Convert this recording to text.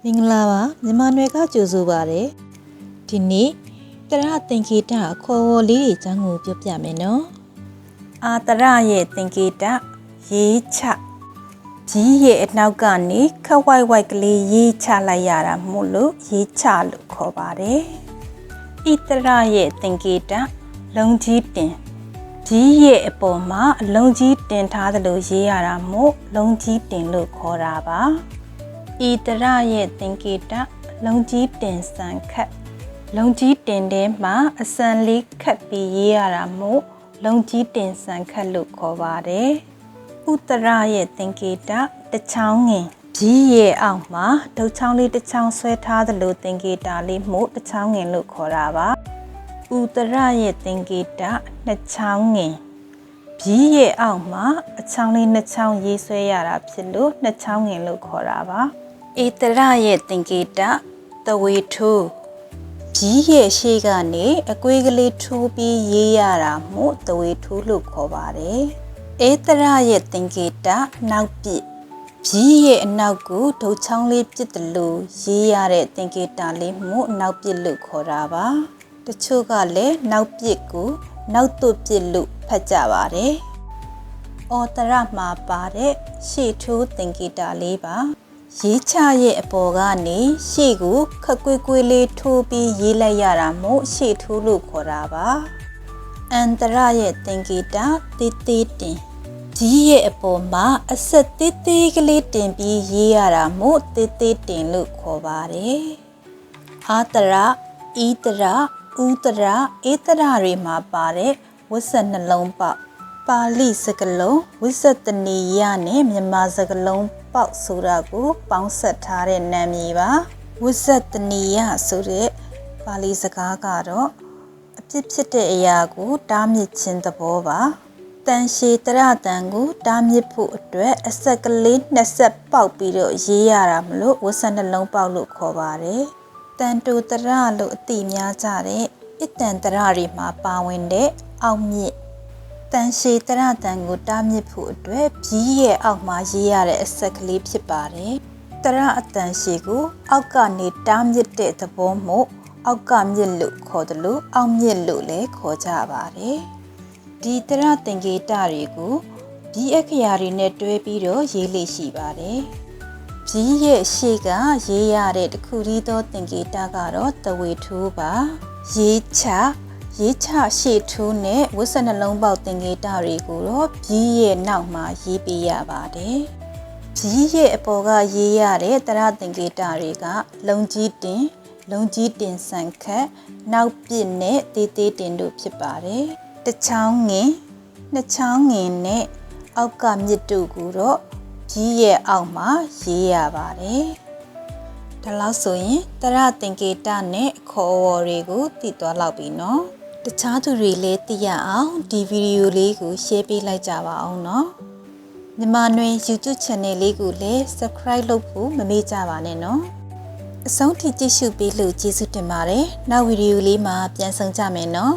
မင်္ဂလာပါမြန်မာနွယ်ကကြိုဆိုပါရစေဒီနေ့တရသင်္ကေတခေါ်ဝေါ်လေးတွေအကြောင်းကိုပြောပြမယ်နော်အာတရရဲ့သင်္ကေတရေးချကြီးရဲ့အနောက်ကနေခက်ဝိုက်ဝိုက်ကလေးရေးချလိုက်ရတာမို့လို့ရေးချလို့ခေါ်ပါတယ်ဣတရရဲ့သင်္ကေတလုံးကြီးတင်ကြီးရဲ့အပေါ်မှာအလုံးကြီးတင်ထားသလိုရေးရတာမို့လုံးကြီးတင်လို့ခေါ်တာပါဣတရရဲ့သင်္ကေတလုံးကြီးတင်စံခတ်လုံးကြီးတင်ထဲမှာအစံလေးခတ်ပြီးရေးရတာမို့လုံးကြီးတင်စံခတ်လို့ခေါ်ပါတယ်ဥတရရဲ့သင်္ကေတတချောင်းငင်ကြီးရဲ့အောက်မှာဒုတ်ချောင်းလေးတစ်ချောင်းဆွဲထားသလိုသင်္ကေတလေးမို့တချောင်းငင်လို့ခေါ်တာပါဥတရရဲ့သင်္ကေတနှစ်ချောင်းငင်ကြီးရဲ့အောက်မှာအချောင်းလေးနှစ်ချောင်းရေးဆွဲရတာဖြစ်လို့နှစ်ချောင်းငင်လို့ခေါ်တာပါဧတရရဲ့သင်္ကေတသဝေထိုးကြီးရဲ့ရှေ့ကနေအကွေးကလေးထိုးပြီးရေးရတာမို့သဝေထိုးလို့ခေါ်ပါတယ်ဧတရရဲ့သင်္ကေတနောက်ပစ်ကြီးရဲ့အနောက်ကိုဒုတ်ချောင်းလေးပစ်တယ်လို့ရေးရတဲ့သင်္ကေတလေးမို့နောက်ပစ်လို့ခေါ်တာပါတချို့ကလည်းနောက်ပစ်ကိုနောက်သွတ်ပစ်လို့ဖတ်ကြပါတယ်ဩတရမှာပါတဲ့ရှေ့ထိုးသင်္ကေတလေးပါရေးချရဲ့အပေါ်ကနေရှေ့ကိုခက်ကွေးကွေးလေးထိုးပြီးရေးလိုက်ရတာမို့ရှေ့ထိုးလို့ခေါ်တာပါအန္တရရဲ့သင်္ကေတတေးသေးတင်ကြီးရဲ့အပေါ်မှာအဆက်သေးသေးကလေးတင်ပြီးရေးရတာမို့တေးသေးတင်လို့ခေါ်ပါတယ်အာတရဤတရဥတရဧတရတွေမှာပါတဲ့ဝိဇ္ဇနှလုံးပေါက်ပါဠိစကားလုံးဝိဇ္ဇတနီယနဲ့မြန်မာစကားလုံးပေါက်ဆိုတာကိုပေါင်းဆက်ထားတဲ့နာမည်ပါဝိဇ္ဇတနီယဆိုတဲ့ပါဠိစကားကတော့အဖြစ်ဖြစ်တဲ့အရာကိုတားမြစ်ခြင်းသဘောပါတန်ရှည်တရတန်ကိုတားမြစ်ဖို့အတွက်အဆက်ကလေးနှစ်ဆက်ပေါက်ပြီးတော့ရေးရတာမလို့ဝိဇ္ဇနှလုံးပေါက်လို့ခေါ်ပါတယ်တန်တူတရလို့အတိများကြတဲ့ဣတန်တရတွေမှာပါဝင်တဲ့အောက်မြစ်တန်ရှည်တရတန်ကိုတားမြစ်ဖို့အတွက်ပြီးရဲ့အောက်မှာရေးရတဲ့အဆက်ကလေးဖြစ်ပါတယ်တရအတန်ရှည်ကိုအောက်ကနေတားမြစ်တဲ့သဘောမို့အောက်ကမြစ်လို့ခေါ်တယ်လို့အောက်မြစ်လို့လည်းခေါ်ကြပါတယ်ဒီတရသင်္ကေတတွေကိုပြီးအခရာတွေနဲ့တွဲပြီးတော့ရေးလိရှိပါတယ်ပြီးရဲ့ရှေ့ကရေးရတဲ့တခုတည်းသောသင်္ကေတကတော့သဝေထိုးပါရေးချရှေ့ထိုးနဲ့ဝိဇ္ဇနှလုံးပေါက်သင်္ကေတတွေကိုတော့ပြီးရဲ့နောက်မှာရေးပေးရပါတယ်ပြီးရဲ့အပေါ်ကရေးရတဲ့တရသင်္ကေတတွေကလုံးကြီးတင်စံခတ်နောက်ပစ်နဲ့တေးသေးတင်တို့ဖြစ်ပါတယ်တချောင်းငင်နှစ်ချောင်းငင်နဲ့အောက်ကမြစ်တို့ကိုတော့ကြီးရဲ့အောက်မှာရေးရပါတယ်ဒါလောက်ဆိုရင်တရသင်္ကေတနဲ့ခေါ်ဝေါ်တွေကိုသိသွားလောက်ပြီနော်တခြားသူတွေလည်းသိရအောင်ဒီဗီဒီယိုလေးကို share ပေးလိုက်ကြပါအောင်နော်မြန်မာနွယ် YouTube channel လေးကိုလည်း subscribe လုပ်ဖို့မမေ့ကြပါနဲ့နော်အဆုံးထိကြည့်ရှုပေးလို့ကျေးဇူးတင်ပါတယ်နောက်ဗီဒီယိုလေးမှာပြန်ဆုံကြမယ်နော်